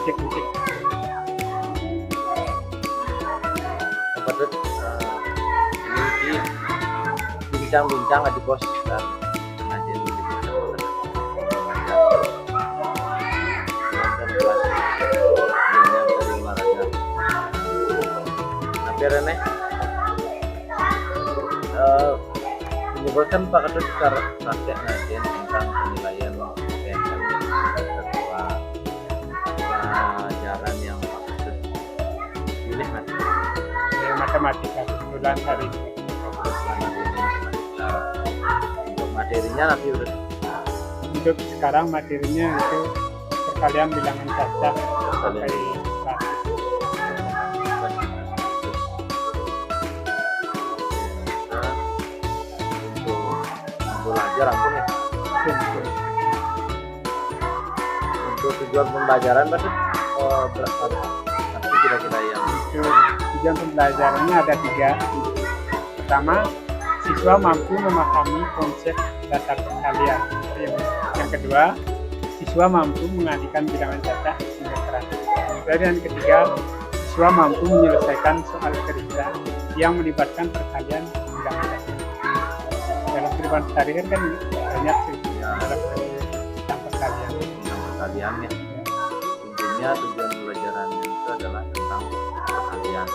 objek-objek. Patut ini bincang-bincang di pos dan pengajian di Rene menyebutkan Pak Ketut secara praktek ngajian tentang penilaian PNM setelah pelajaran yang Pak Ketut pilih nanti Matematika kebetulan hari ini. Untuk materinya nanti udah Untuk sekarang materinya itu perkalian bilangan cacah sampai 100. belajar ampun ya. Untuk tujuan pembelajaran berarti berapa nanti kira-kira yang Tujuan pembelajarannya ada 3. Pertama, siswa mampu memahami konsep dasar perkalian. Yang kedua, siswa mampu mengalihkan bilangan cacah hingga 100. Dan yang ketiga, siswa mampu menyelesaikan soal kerja yang melibatkan perkalian bilangan cacah. Dalam kehidupan sehari-hari kan banyak sih dalam perkalian. Perkaliannya intinya tujuan pembelajaran itu adalah tentang perkalian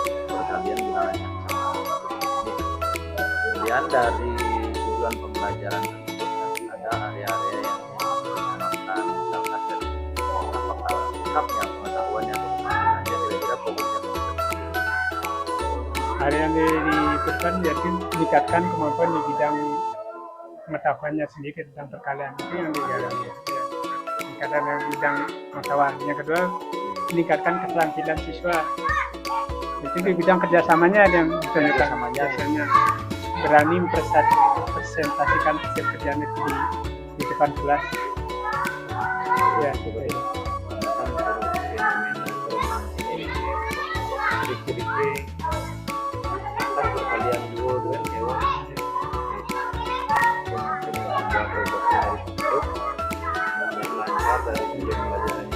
bilangannya. Kemudian dari tujuan pembelajaran tersebut ada area-area yang dimakan, misalkan dari lengkapnya pengetahuannya kira-kira fokusnya area yang diberikan yaitu meningkatkan kemampuan di bidang pengetahuannya sendiri tentang perkalian, itu yang digarap ya. Meningkatkan bidang pengetahuan. Yang kedua, meningkatkan keterampilan siswa. Itu di bidang kerjasamanya ada yang ditunjukkan, biasanya berani presentasikan hasil kerjaan itu di depan kelas. Ya, seperti itu. Perkalian dua hewan lancar dari tujuan pembelajaran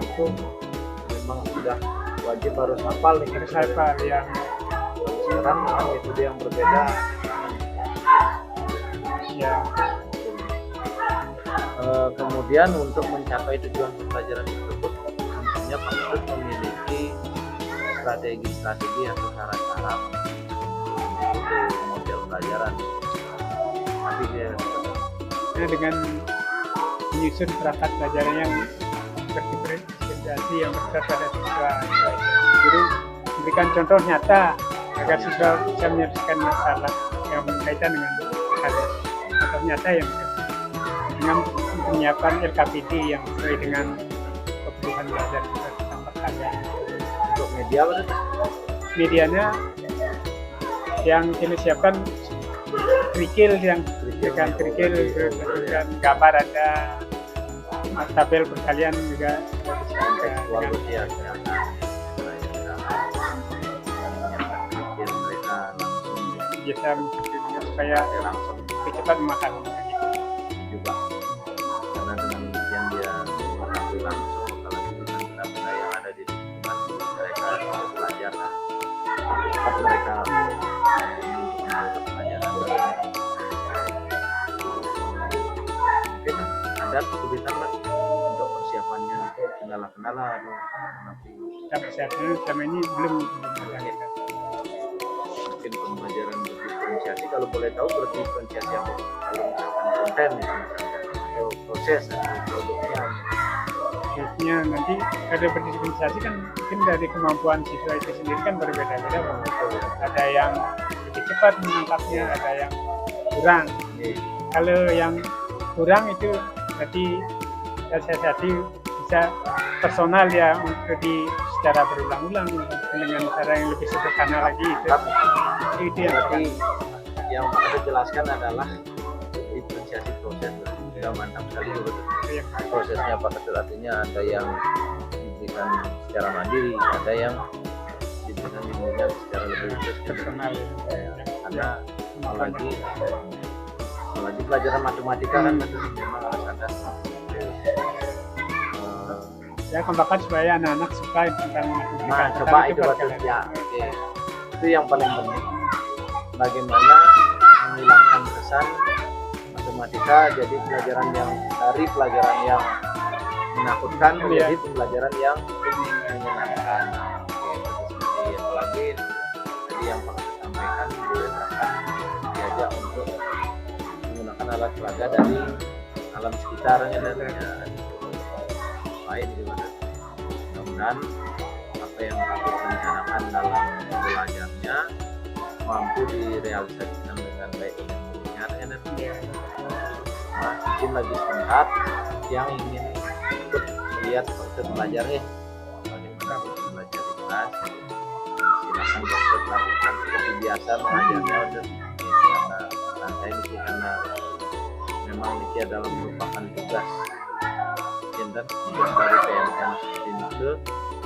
itu memang sudah wajib harus hafal nih Harus hafal yang sekarang metode yang berbeda ya. Kemudian untuk mencapai tujuan pembelajaran tersebut tentunya Pak Ketut memiliki strategi atau cara-cara untuk model pelajaran. Tapi dengan menyusun perangkat pelajaran yang berdifferensiasi yang berdasar pada siswa. Jadi memberikan contoh nyata agar siswa bisa menyelesaikan masalah yang berkaitan dengan perkalian. Contoh nyata yang dengan menyiapkan LKPD yang sesuai dengan kebutuhan belajar tentang perkalian. untuk media Medianya yang kini siapkan kerikil yang dengan kerikil dan gambar ada tabel perkalian juga disiapkan. mereka langsung Biasa supaya langsung cepat memahami. juga karena dengan demikian dia mengetahui langsung kalau benda-benda yang ada di lingkungan mereka belajar cepat mereka mengambil pelajaran. Mungkin ada kesulitan Mas untuk persiapannya kendala-kendala atau Kita persiapkan selama ini belum ada. mungkin pembelajaran berdiferensiasi, kalau boleh tahu berdiferensiasi apa kalau misalkan konten atau proses atau produknya. Biasanya nanti ada berdifferensiasi kan mungkin dari kemampuan siswa itu sendiri kan berbeda-beda. Ada yang lebih cepat menangkapnya, ada yang kurang. Kalau yang kurang itu berarti siasati bisa personal ya untuk secara berulang-ulang dengan cara yang lebih sederhana lagi itu yang Berarti yang Pak jelaskan adalah diferensiasi proses. Sudah mantap sekali betul. Prosesnya Pak Ketut artinya ada yang diberikan secara mandiri, ada yang diberikan bimbingan secara lebih personal. karena apalagi nanti pelajaran matematika kan memang harus ada saya kembangkan supaya anak-anak suka tentang matematika. nah coba itu buat betul kalian. ya oke. Itu yang paling penting, bagaimana menghilangkan kesan matematika jadi pelajaran yang dari pelajaran yang menakutkan menjadi pelajaran yang menyenangkan. Oke, seperti itu lagi tadi yang Pak sampaikan, diletakkan diajak untuk menggunakan alat peraga dari alam sekitarnya dan baik di mana. Mudah-mudahan apa yang Pak rencanakan dalam belajarnya mampu direalisasikan dengan baik dan mendengarnya dan mungkin lagi sebentar yang ingin ikut melihat proses belajarnya bagaimana proses belajar di kelas, silakan proses lakukan seperti biasa mengajarnya untuk karena santai ini karena memang ini adalah merupakan tugas dan tugas dari PMM seperti itu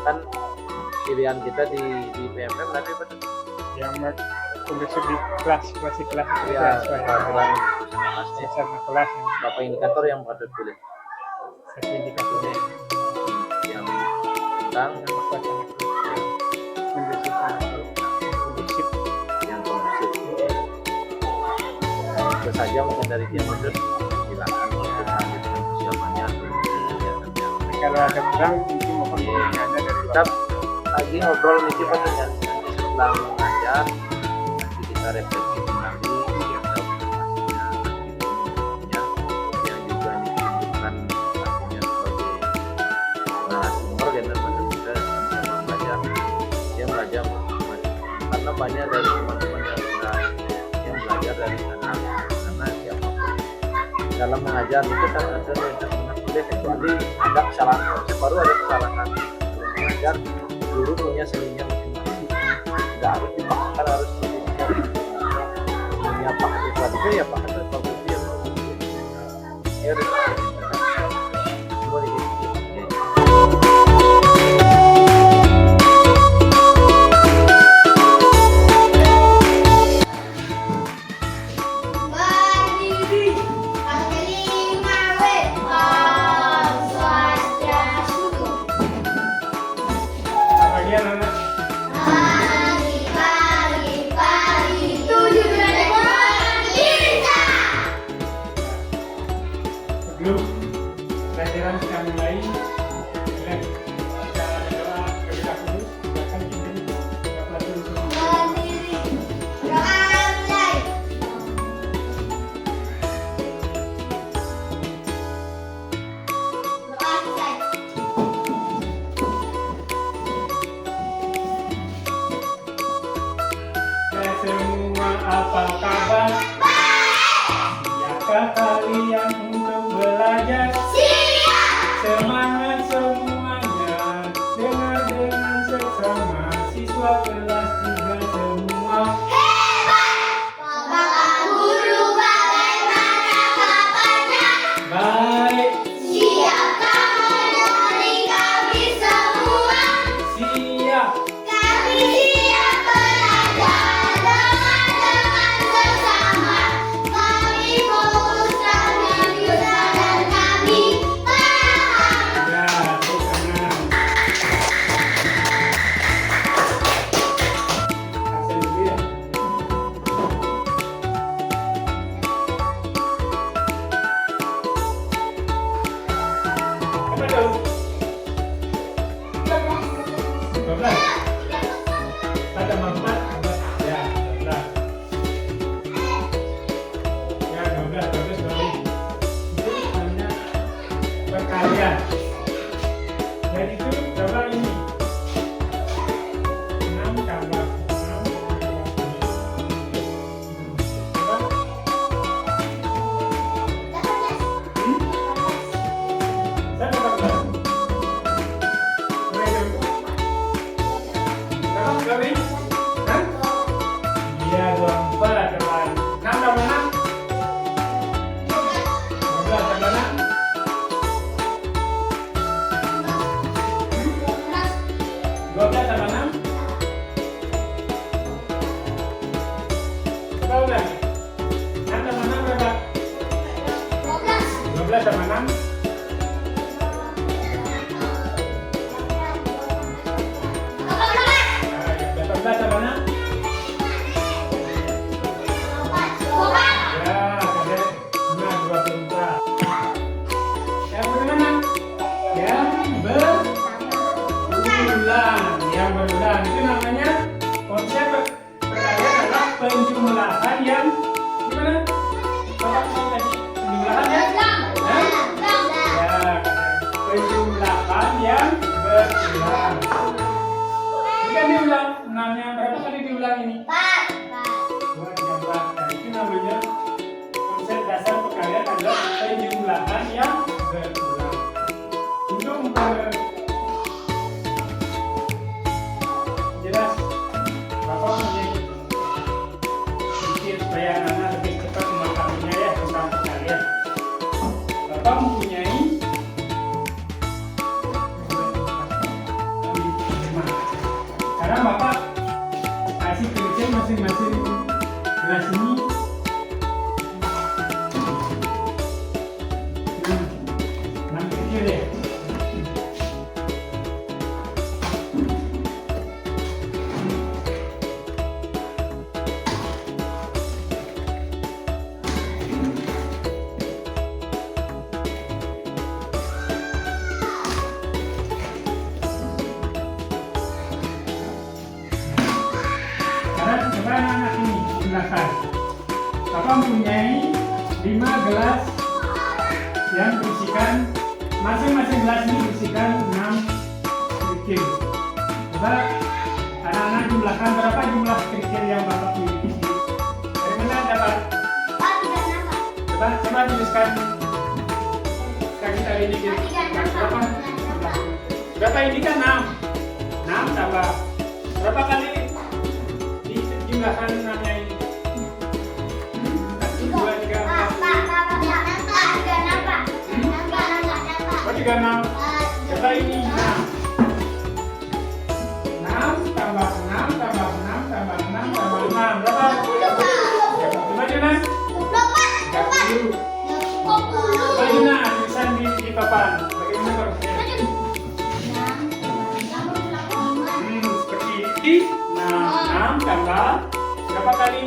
kan pilihan kita di PMM nanti betul yang kondisi di kelas ya peraturan kelasnya sama kelas berapa indikator yang patut pilih satu indikatornya yang tentang kondusif yang kondusif. Itu saja mungkin dari dia mundur. Silakan untuk lanjutkan persiapannya untuk kegiatan yang kalau ada kurang mungkin mohon ada dari kita lagi ngobrol mungkin dengan nanti setelah mengajar nanti kita refleksi kembali yang juga ditunjukkan artinya sebagai narasumber dan kita sama-sama belajar dia belajar karena banyak dari teman-teman yang belajar dari sana karena siapapun dalam mengajar itu kan ada yang boleh kecuali ada kesalahan konsep baru ada kesalahan dalam mengajar guru punya seninya masing-masing tidak harus dipaksakan harus punya paket itu aja ya paket itu yang ya udah semua di sini. Sebelum pelajaran kita mulai, kita berdoa terlebih dahulu. Silakan izin Bapak Pelajari untuk semua apa kabar? Siapkah kalian untuk belajar? Siap! Semangat semuanya, dengar dengan seksama, siswa kelas 3 semua. Bapak Guru bagaimana kabarnya? Baik, Siapkah menemani kami semua? siap. Kami siap belajar dengan bersama. Kami fokus dan menyusun dan kami 12 sama 6. 18 sama 6. Ya, kalian benar 24. Yang bagaimana? Yang berulang. Yang berulang itu namanya konsep perkalian adalah penjumlahan yang gimana? Bapak mau tadi penjumlahan ya? Ya, penjumlahan yang berulang. Ini kan diulang. 6 yang berapa kali diulang ini? 2, 3, 4. Nah, itu namanya konsep dasar perkalian adalah penjumlahan yang berulang. Untuk jelas, Bapak punya sedikit supaya anak lebih cepat memahaminya ya tentang perkalian. Bapak mempunyai 5. Sekarang Bapak kasih kerja masing-masing kelas ini 6 kecil ya. Sekarang coba anak-anak ini silakan. Bapak mempunyai 5 gelas yang berisikan, masing-masing gelas ini berisikan 6 kerikil. Coba anak-anak jumlahkan berapa jumlah kerikil yang Bapak miliki. Dari mana dapat? Coba tuliskan. Kaki tadi dikit. Berapa? Berapa ini kan 6. 6 tambah berapa kali dijumlahkan 6-nya ini? 1, 2, 3, 4. Oh, 36. Coba ini 6. 6 tambah 6 tambah 6 tambah 6 tambah 6. Berapa? Coba Juna. 30. Coba Juna, tulisan di papan. Bagaimana prosesnya? Seperti ini. Nah, 6 tambah berapa kali?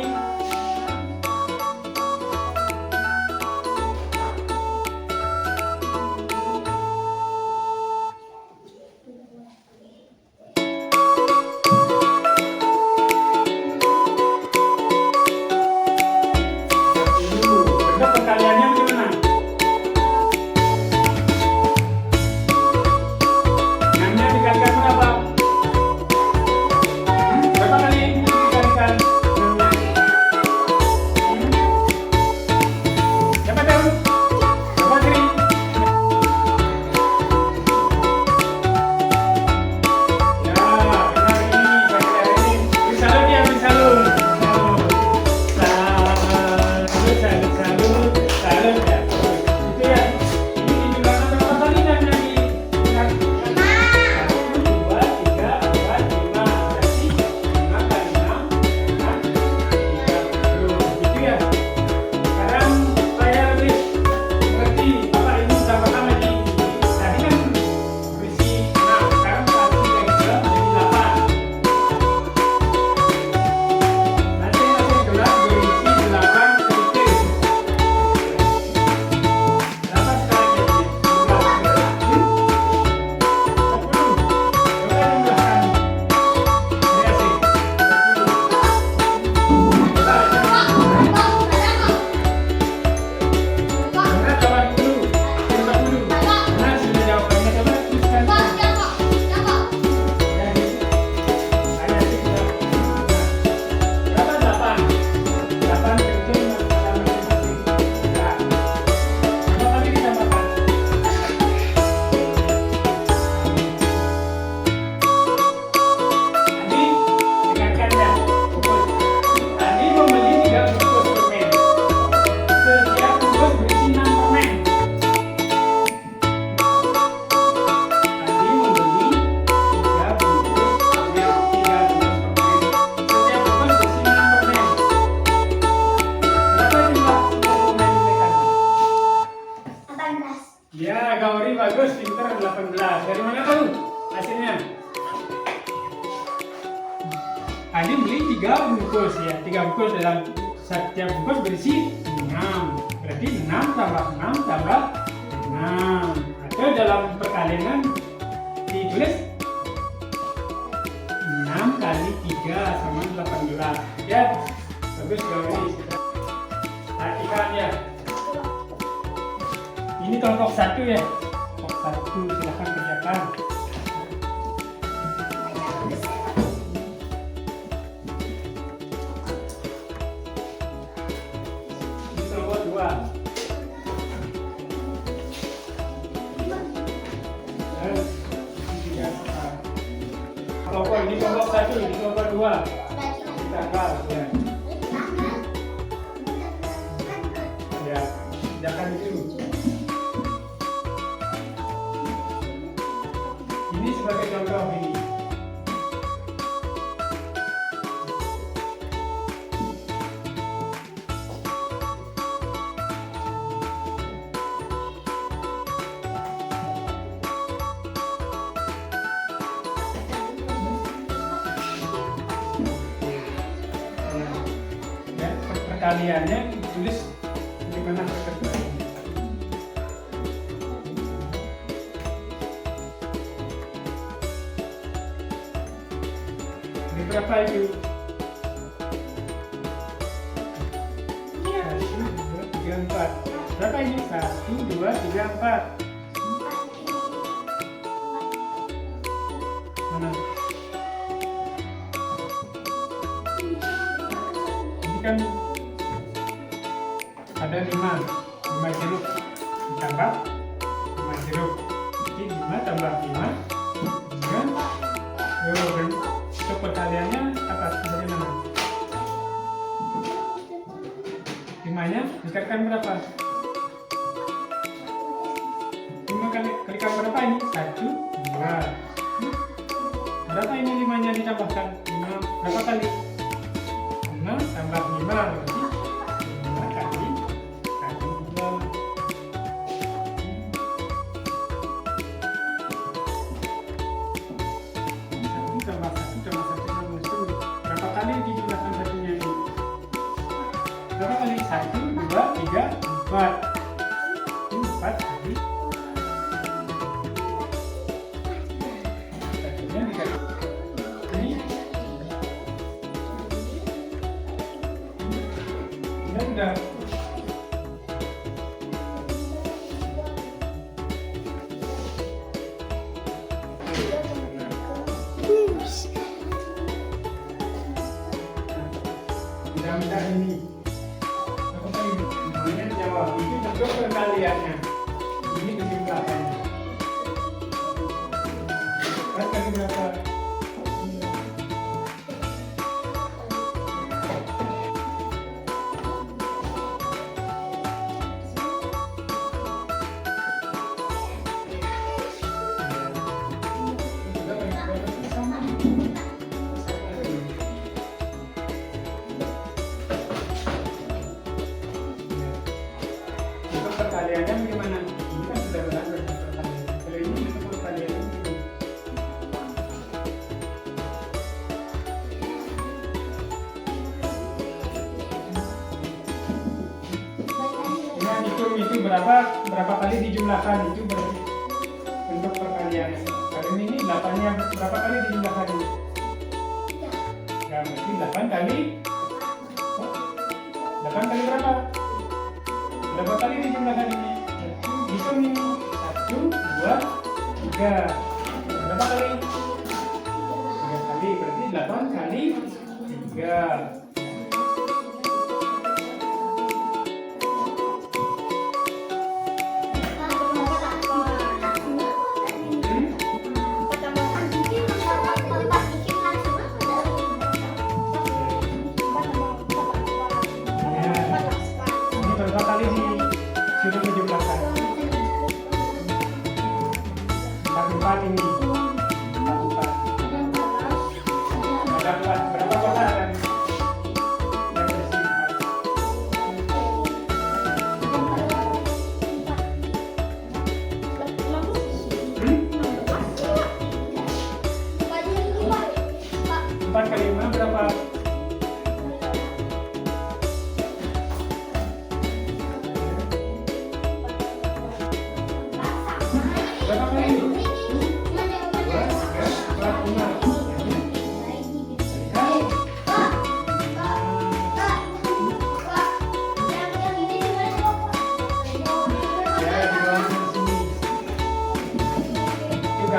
Bentuk perkaliannya bagaimana? 6-nya dikalikan berapa? Berapa kali dikalikan 6-nya? bagus, pintar 18. Dari mana tahu hasilnya? Adi beli 3 bungkus ya, 3 bungkus dalam setiap bungkus berisi 6. Berarti 6 tambah 6 tambah 6. Atau dalam perkalian ditulis 6 kali 3 sama 18. Ya, bagus kalau ini. Perhatikan ya. Ini kelompok 1 ya. Kelompok 1 silahkan kerjakan. Ini kelompok 2. Kelompok ini kelompok 1, ini kelompok 2. Kita hafal ya. Ya, kerjakan itu. Ini sebagai contoh ini. Ya, perkaliannya tulis bagaimana perkaliannya. Ini berapa itu? 1, 2, 3, 4. Berapa ini? 1, 2, 3, 4. Mana? Ini kan ada 5 jeruk ditambah 5 jeruk. Jadi 5 tambah 5 dengan untuk perkaliannya apa? Bagaimana? 5-nya dikalikan berapa? 5 kalikan berapa ini? 1, 2. Berapa ini 5-nya ditambahkan? 5 berapa kali? 5 tambah 5 berarti 5 kali 2. Tambah 1 tambah 1 tambah 1. Berapa kali dijumlahkan satunya ini? Berapa kali? 1, 2, 3, 4. Ini 4 kali. Satunya dikali. Ini sudah. Mudah-mudahan ini. Apa tadi? Semuanya dijawab. Itu bentuk perkaliannya. Ini kejumlahannya. Kan tadi berapa? Untuk perkaliannya bagaimana? Ini kan sudah berlaku perkalian. Kalau ini untuk perkalian ini. Nah, itu berapa kali dijumlahkan itu berarti untuk perkalian. Kalau ini 8-nya berapa kali dijumlahkan ini? Ya, berarti 8 kali 8 kali berapa? Berapa kali dijumlahkan ini? Hitung ini. 1, 2, 3. Berapa kali? 3 kali. Berarti 8 kali 3. Ini berapa kali disuruh menjumlahkan? 4 ini. 4. Ada 4. Berapa kotak kan?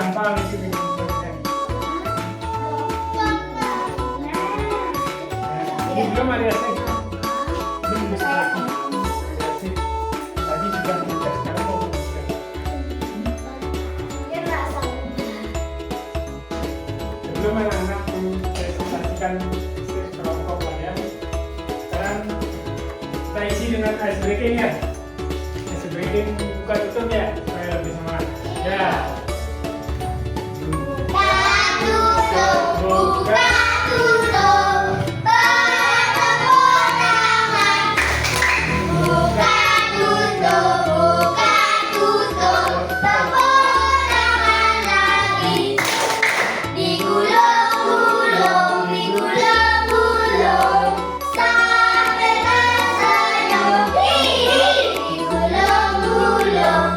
gampang itu bikin tulisan. Ini belum ada sih. Belum bisa lagi. Tadi sudah kita sekarang mau berusaha. Sebelum anak-anak presentasikan kelompok kalian, sekarang kita isi dengan ice breaking ya. Ice breaking buka tutup ya, supaya lebih semangat. Ya. Buka tutup, bertepuk tangan. Buka tutup, tepuk tangan lagi. Digulung-gulung, sampai tersenyum. Digulung-gulung,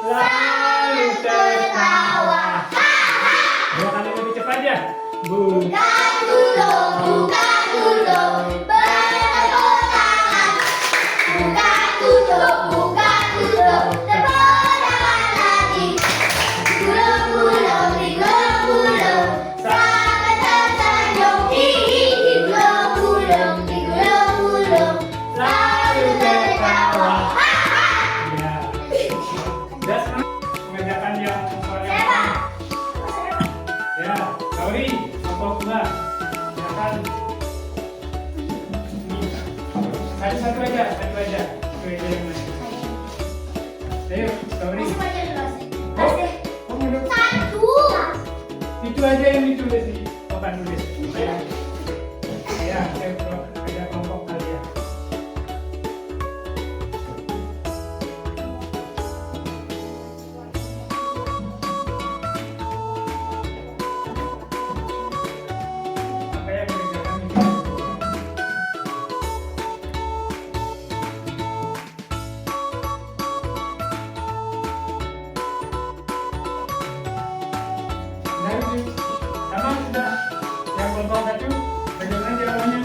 Lalu tertawa. hahaha. 2 kali lebih cepat ya. Buka. Buka tutup, bertepuk tangan. Buka tutup, tepuk tangan lagi. Digulung-gulung, sampai tersenyum. Digulung-gulung, lalu tertawa. Ya. Sudah senang mengerjakan yang soalnya. Ya, Lauri, kelompok 2. Silakan. Ini. Satu aja. Satu aja yang mana. Ayo, Lauri. Oh, menurut itu aja yang ditulis di papan tulis. Ya, ada kelompok kalian. Apa yang mengerjakan itu? Benar itu? Sama sudah. Yang kelompok 1, bagaimana jawabannya?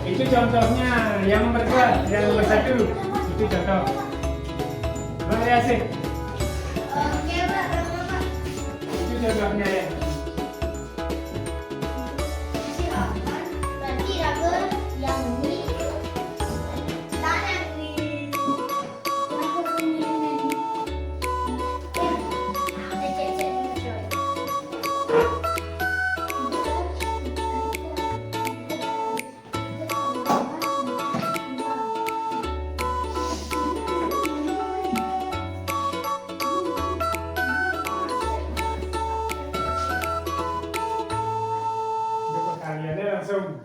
Itu contohnya. Yang nomor 2, yang nomor 1 itu contoh. Bang Yasin, itu contohnya ya. Coba kaliannya langsung.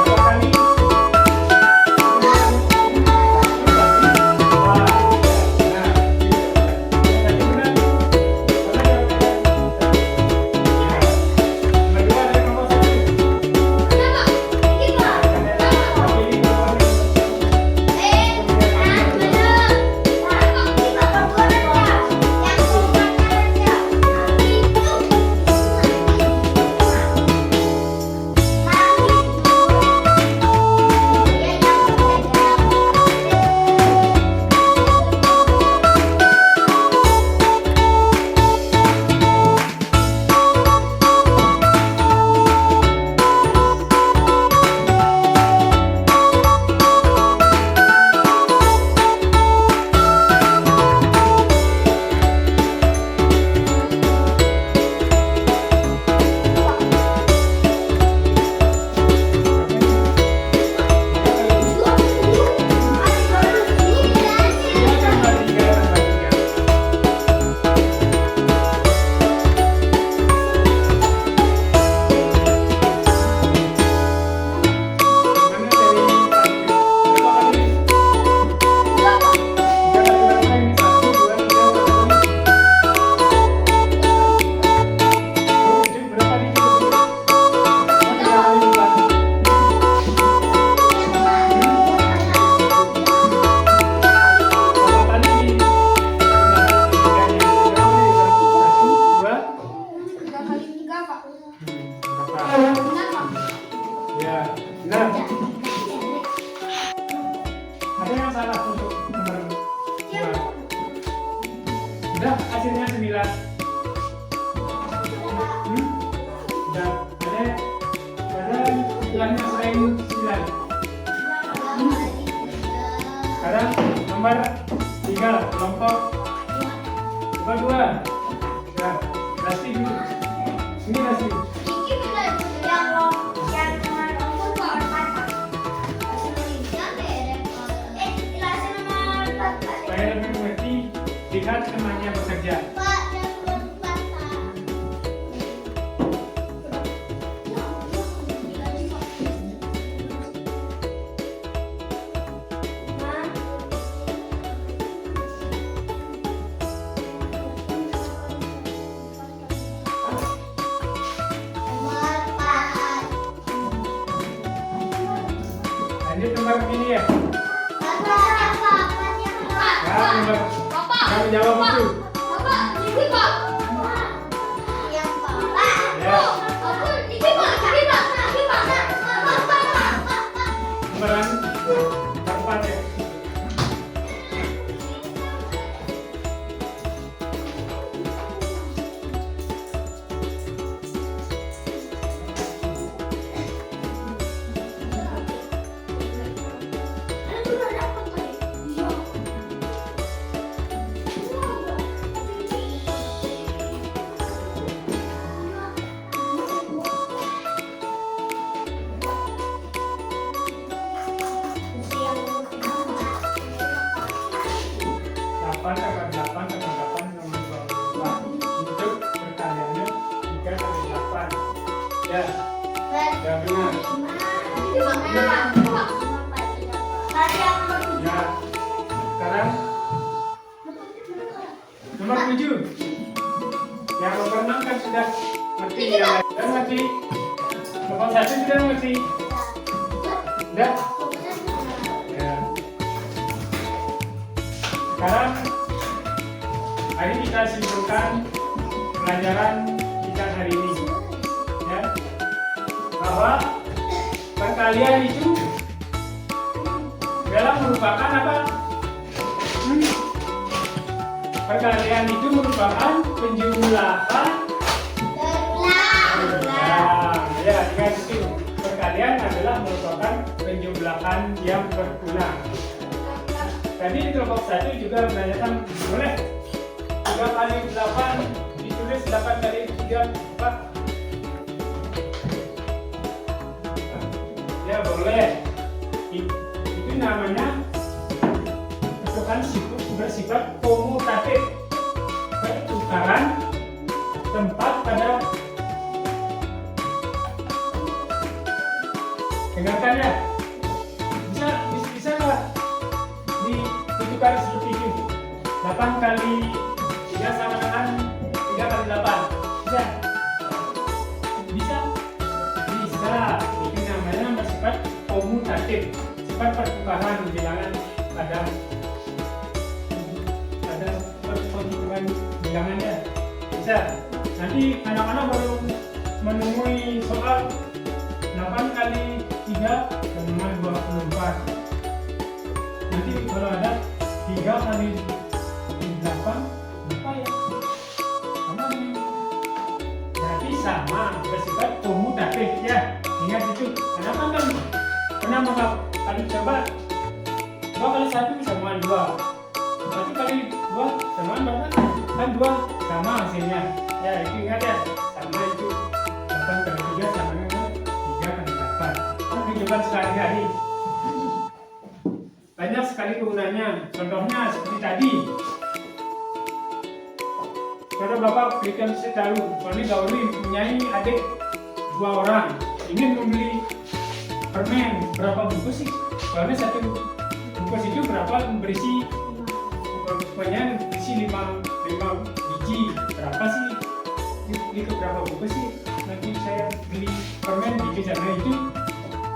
Berapa kali? Ya, benar. Ada yang salah untuk nomor 2. Udah, hasilnya 9. Udah, ada ulangannya selain 9. Sekarang nomor 3, kelompok 2. Nah, Rasti dulu. Ini Rasti. Supaya lebih mengerti, lihat temannya bekerja. Lanjut nomor ini ya. Ya, nomor. Kamu jawab itu. Ya. Nomoran keempat ya. Untuk perkaliannya 3/8. Ya, ya benar. Ya, sekarang nomor 7. Yang nomor 6 kan sudah ngerti ya, dan ngerti. Nomor 1 sudah ngerti. Sudah. Ya. Sekarang hari kita simpulkan pelajaran kita hari ini, ya, bahwa perkalian itu adalah merupakan apa? Perkalian itu merupakan penjumlahan berulang. Ya, ingat itu. Perkalian adalah merupakan penjumlahan yang berulang. Tadi di kelompok 1 juga menanyakan boleh 3/8 ditulis 8/3 apa? Ya boleh. Itu namanya bukan bersifat komutatif, pertukaran tempat pada. Dengarkan ya. Bisa nggak ditukar seperti itu? 8/3 sama dengan 3/8. Bisa? Bisa. Ini namanya bersifat komutatif, sifat pertukaran bilangan pada perhitungan bilangannya. Bisa. Nanti anak-anak baru menemui soal 8/3 sama 24. Nanti kalau ada 3/8 apa ya? Sama ini. Berarti sama, bersifat komutatif ya. Ingat itu. Kenapa kan pernah kali coba 2/1 sama 2. Berarti kali 2 sama berapa? Kan 2 sama hasilnya. Ya itu ingat ya. Sama itu 8/3 sama dengan 3/8. Kehidupan sehari-hari banyak sekali kegunaannya. Contohnya seperti tadi. Kalau Bapak berikan tahu, Tony Gauri mempunyai adik 2 orang, ingin membeli permen, berapa bungkus sih? Soalnya 1 bungkus itu berapa berisi? Permennya berisi 5 biji. Berapa sih? Itu berapa bungkus sih? Nanti saya beli permen biji sana itu.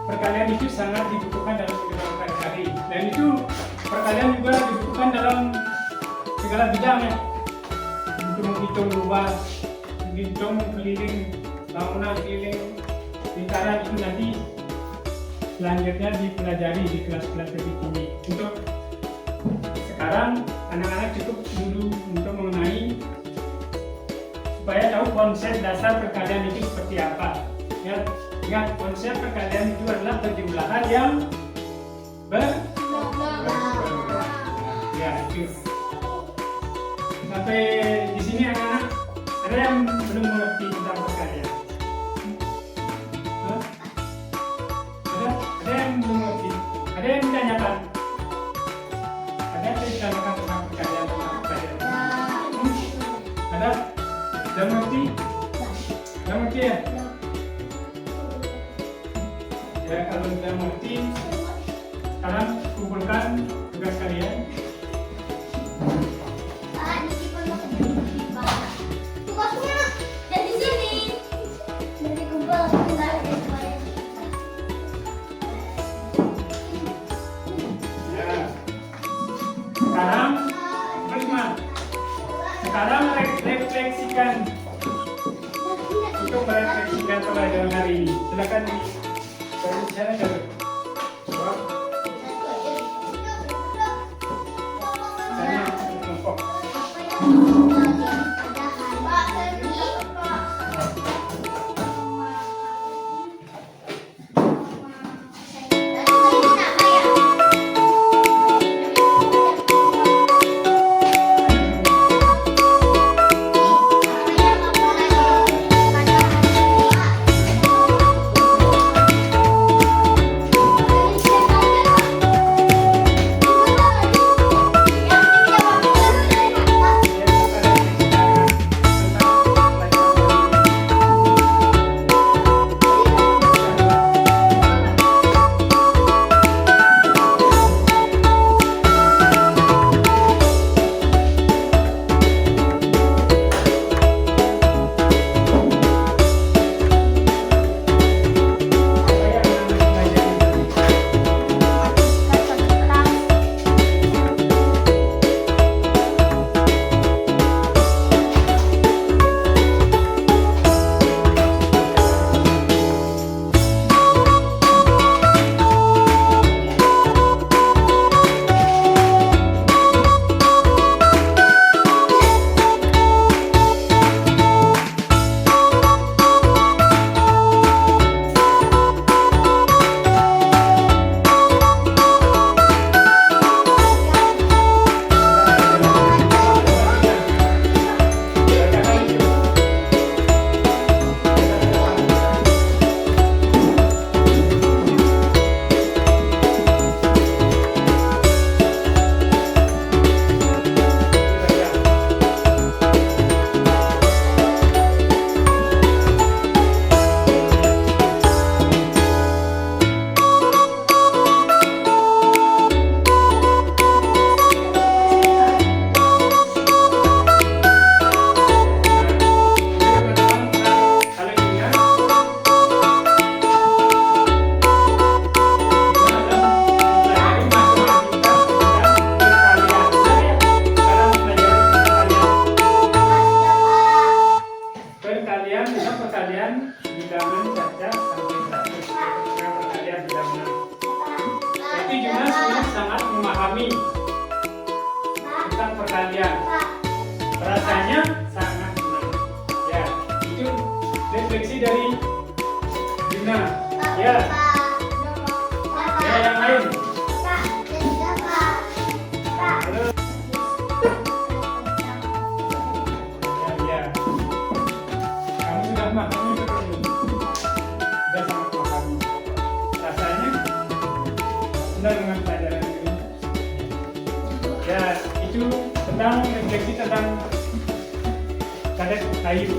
Perkalian itu sangat dibutuhkan dalam kehidupan sehari-hari, dan itu perkalian juga dibutuhkan dalam segala bidang ya, untuk menghitung luas, menghitung keliling bangunan, keliling lingkaran itu nanti selanjutnya dipelajari di kelas-kelas lebih tinggi. Untuk sekarang anak-anak cukup dulu untuk mengenai supaya tahu konsep dasar perkalian itu seperti apa. Ya, ingat konsep perkalian itu adalah perjumlahan yang ya itu. Sampai di sini anak-anak ada yang belum mengerti tentang perkalian? Hah? Ada yang belum mengerti? Ada yang ditanyakan? Ada yang ditanyakan tentang perkalian? Ada? Sudah mengerti? Sudah mengerti ya? Ya, kalau sudah mengerti, sekarang kumpulkan tugas kalian. Tugasnya dari sini. Dari kumpul Ya. Sekarang, sekarang refleksikan. Untuk merefleksikan pelajaran hari ini, silakan berbicara dulu. Tanya kelompok. perkalian. Rasanya sangat senang. Ya, itu refleksi dari Dina. Ya, ya yang lain. Halo. Ya, ya. Kamu sudah memahami betul ini. Sudah sangat memahami. Rasanya senang dengan pelajaran ini. Ya, itu tentang refleksi tentang kadet kayu.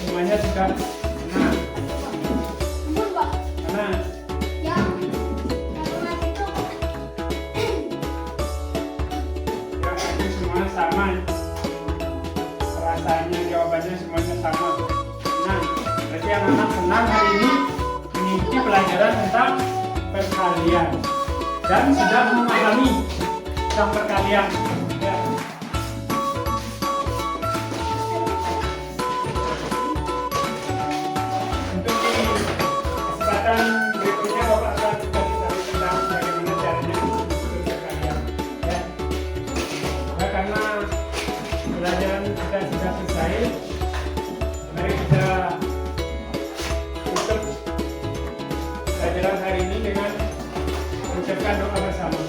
Semuanya sudah nah. Karena ya, itu semua sama. Rasanya jawabannya semuanya sama. Nah, berarti anak-anak senang hari ini mengikuti pelajaran tentang perkalian dan sudah memahami tentang perkalian. Ya. Untuk di pembelajaran hari ini dengan mengucapkan doa bersama.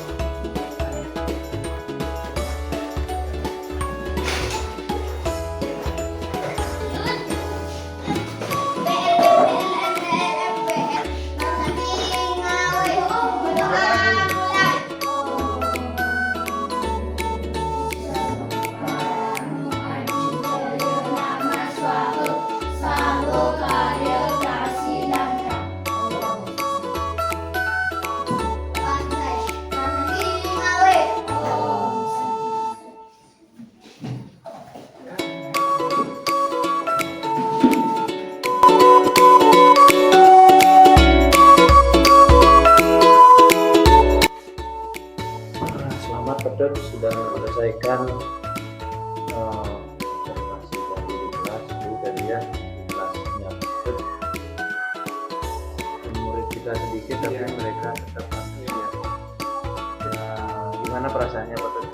Selamat Pedot sudah menyelesaikan observasi dari kelas itu dari ya kelasnya Pedot. Murid kita sedikit tapi mereka tetap antusias. Ya, gimana perasaannya Pedot?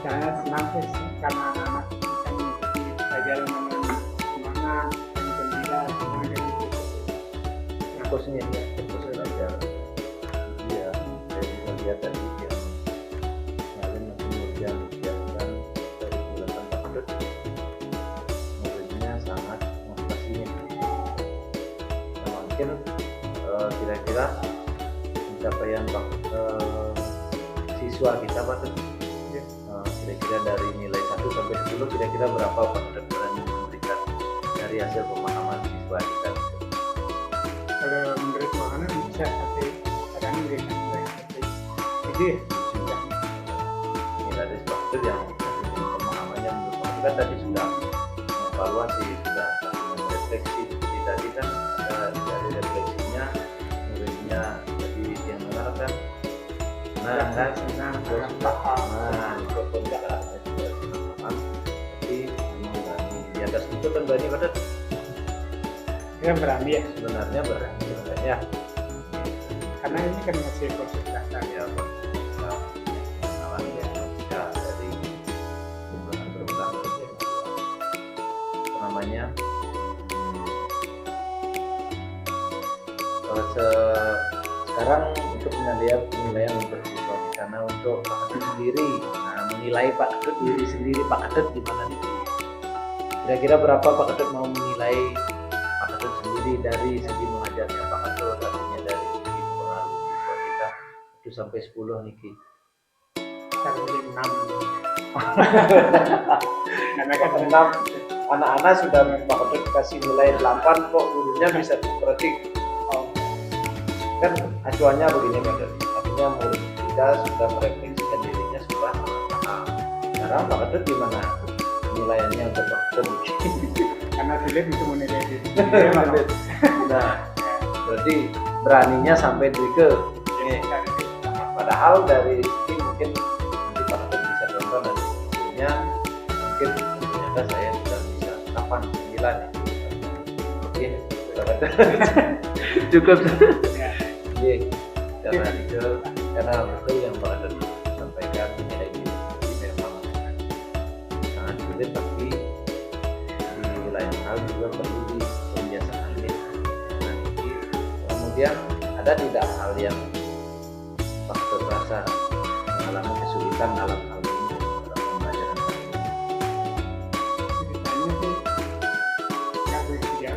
Saya senang sih karena anak-anak bisa mengikuti pelajaran dengan semangat dan gembira semua dari itu. Fokusnya ya, fokus belajar. Iya, saya juga lihat tadi yang kemarin kemudian diajarkan dari bulan tanpa Pedot, muridnya sangat motivasinya. Nah, mungkin kira-kira pencapaian siswa kita Pak Pedot, kira-kira dari nilai 1 sampai 10 kira-kira berapa Pak Pedot berani memberikan dari hasil pemahaman siswa kita? Kalau menurut Mohana bisa sampai kadang memberikan nilai sampai 7 ya. Sudah. Ini dari Pak Pedot yang pemahamannya menurut Pak Pedot tadi sudah evaluasi, sudah refleksi seperti tadi kan ada dari refleksinya muridnya jadi yang mengatakan terus paham, ikut pembelajarannya juga paham, tapi memang berani di atas itu kan berani Pak Pedot Dia berani ya, sebenarnya berani ya karena ini kan masih proses dasar. ya pengalaman ya tidak dari berulang apa namanya sekarang untuk penilaian untuk siswa di sana untuk Pak Pedot sendiri, menilai Pak Pedot diri sendiri Pak Pedot gimana nih? Kira-kira berapa Pak Pedot mau menilai Pak Pedot sendiri dari segi mengajarnya Pak Pedot, artinya dari segi pengaruh siswa kita 1 sampai 10 niki. Kalau 6 karena kan 6 anak-anak sudah Pak Pedot kasih nilai 8 kok gurunya bisa berarti kan acuannya begini Pak Pedot, artinya murid kita sudah merefleksikan dirinya sudah paham. Sekarang Pak Pedot gimana penilaiannya untuk Pak Pedot? karena sulit untuk menilai diri. Nah, berarti beraninya sampai ke ini. Padahal dari sini mungkin nanti Pak Pedot bisa contoh nanti gurunya mungkin ternyata saya sudah bisa 8, 9 ya. Oke, Pak Pedot cukup. Iya, karena betul yang Pak Pedot sampaikan menilai diri memang sangat sulit, tapi di lain hal juga perlu dibiasakan. Nah, kemudian ada tidak hal yang Pak Pedot rasa mengalami kesulitan dalam hal ini dalam pembelajaran kali ini? Ceritanya sih nggak begitu ya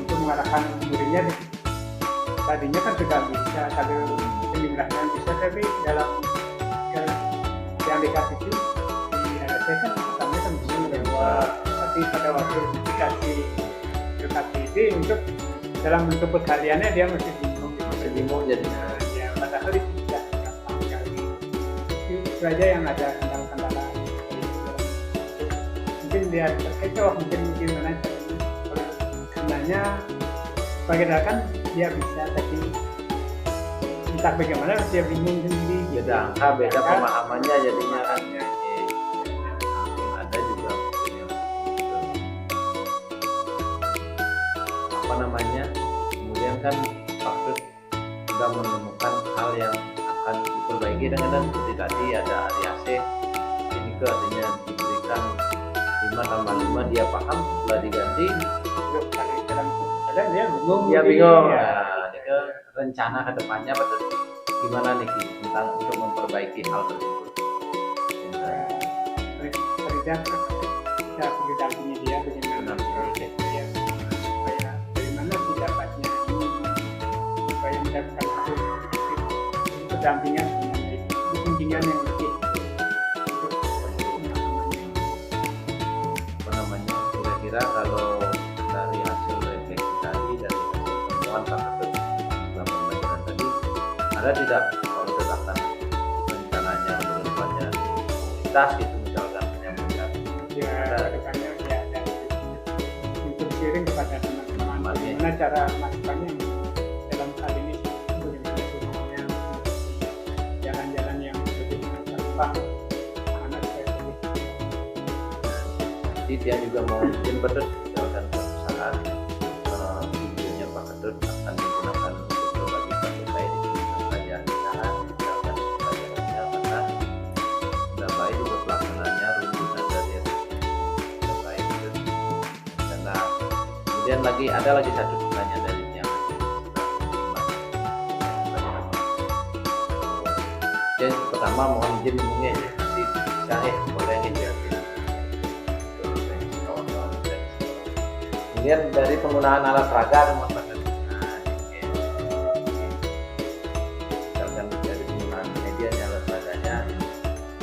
untuk mengarahkan muridnya. Tadinya kan sudah bisa, kalau jumlahnya bisa, tapi dalam yang dikasih itu di RSC kan pertama kan bisa lewat, tapi pada waktu dikasih itu untuk dalam bentuk perkaliannya dia masih bingung Jadinya ya, padahal itu sudah gampang sekali. Itu aja yang ada kendala-kendala. Mungkin dia terkecoh, mungkin gimana caranya. Sebenarnya padahal dia bisa, tapi entah bagaimana dia bingung sendiri. beda angka, beda pemahamannya jadinya kan. Ada juga apa namanya, kemudian kan Pak Pedot sudah menemukan hal yang akan diperbaiki dengan seperti tadi ada variasi ini ke artinya diberikan 5 tambah 5 dia paham, setelah diganti Dalam dia bingung. dia bingung. Ya. Nah, dia rencana kedepannya betul gimana nih Ki, tentang untuk memperbaiki hal tersebut. Frida kita perlu dampingi dia bagaimana dia supaya dari mana sih dapatnya ini supaya mendapatkan hasil pendampingan bimbingan yang lebih Apa namanya, kira-kira kalau dari hasil refleksi tadi, dari hasil temuan Pak Ketut dalam pembelajaran tadi, ada tidak kalau terdapat rencananya untuk depannya komunitas gitu misalkan menyampaikan ya kedepannya ya dan untuk sharing kepada teman-teman bagaimana cara melakukannya dalam hal ini bagaimana sebenarnya jalan-jalan yang lebih gampang mana supaya lebih jadi dia juga mau bikin betul misalkan suatu saat videonya Pak Ketut akan digunakan untuk berbagi pakai di pelajaran sekarang misalkan pelajarannya karena sudah baik juga pelaksanaannya runtutan dari sudah baik itu karena kemudian lagi ada lagi satu pertanyaan dari yang yang pertama mohon izin mungkin nanti bisa boleh ngejelasin kemudian dari penggunaan alat peraga dan misalkan dari penggunaan medianya alat peraganya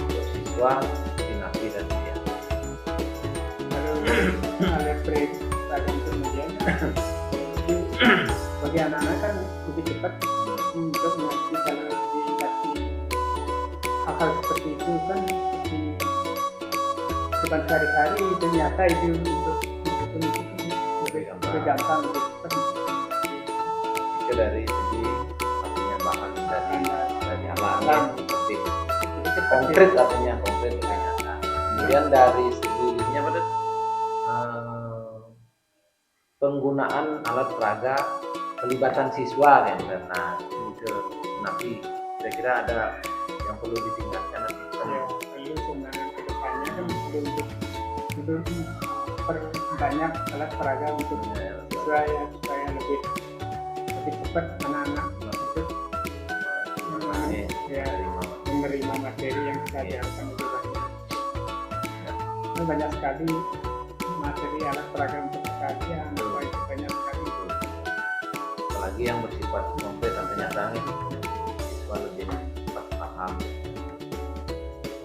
untuk siswa Inafi dan dia kalau alat beragam kemudian itu bagi anak-anak kan lebih cepat untuk mengerti kalau dikasih hal seperti itu kan di depan sehari-hari ternyata itu untuk lebih gampang lebih cepat itu dari segi artinya bahan dari alam seperti lebih cepat konkret artinya konkret lebih nyata kemudian dari segi ininya pada penggunaan alat peraga pelibatan siswa kan karena ini ke Nafi kira-kira ada yang perlu ditingkatkan nanti ya perlu sebenarnya ke depannya kan perlu untuk perbanyak alat peraga untuk siswa ya supaya lebih cepat anak-anak untuk ya menerima materi yang kita ajarkan itu banyak sekali materi alat peraga untuk kajian itu banyak sekali apalagi yang bersifat konkret dan nyata itu siswa lebih cepat paham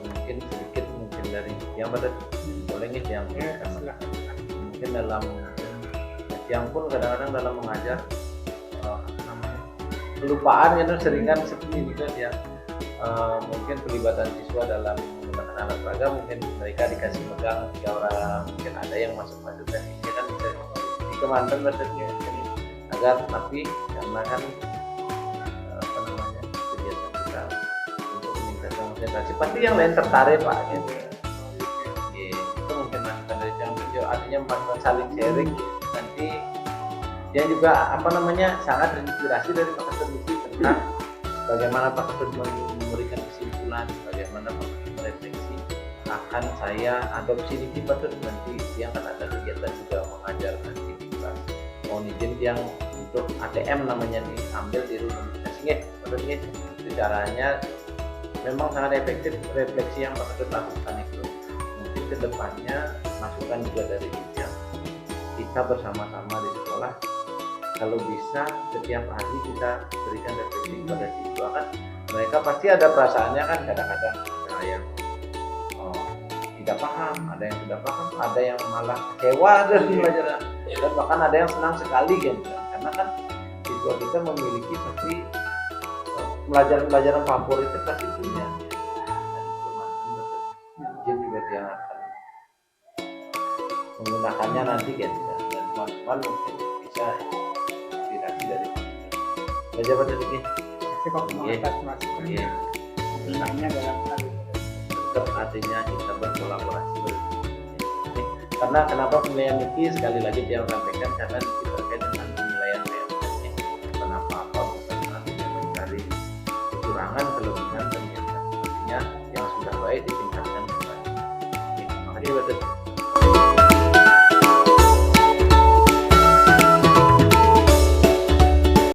mungkin sedikit mungkin dari yang pada boleh nih yang mungkin dalam yang pun kadang-kadang dalam mengajar kelupaan itu seringan seperti ini kan ya mungkin pelibatan siswa dalam menggunakan alat peraga mungkin mereka dikasih megang 3 orang mungkin ada yang masuk-masuk dan ini kan bisa dikembangkan maksudnya agar tapi karena kan apa namanya kegiatan kita untuk meningkatkan konsentrasi pasti yang lain tertarik Pak gitu itu mungkin masukan dari yang video artinya masukan saling sharing nanti dia juga apa namanya sangat terinspirasi dari Pak Ketut tentang bagaimana Pak Ketut memberikan kesimpulan bagaimana Pak Ketut merefleksi akan saya adopsi di Pak Ketut nanti yang akan ada kegiatan juga mengajar nanti di kelas mohon izin yang untuk ATM namanya diambil di rumah nggih maksudnya itu caranya memang sangat efektif refleksi yang Pak Ketut lakukan itu mungkin kedepannya masukan juga dari kita bersama-sama di sekolah kalau bisa setiap hari kita berikan refleksi kepada siswa kan mereka pasti ada perasaannya kan kadang-kadang ada yang tidak paham ada yang sudah paham ada yang malah kecewa dari pelajaran dan bahkan ada yang senang sekali kan karena kan siswa kita memiliki pasti pelajaran-pelajaran favorit itu pasti punya dan juga dia akan menggunakannya nanti kan dan teman-teman mungkin bisa inspirasi dari belajar pada ini kok atas masukan gunanya dalam hal tetap artinya kita berkolaborasi karena kenapa penilaian ini sekali lagi dia sampaikan karena terkait dengan penilaian PMK kenapa apa bukan artinya mencari kekurangan kelebihan dan artinya yang sudah baik ditingkatkan kembali. Makasih Bapak.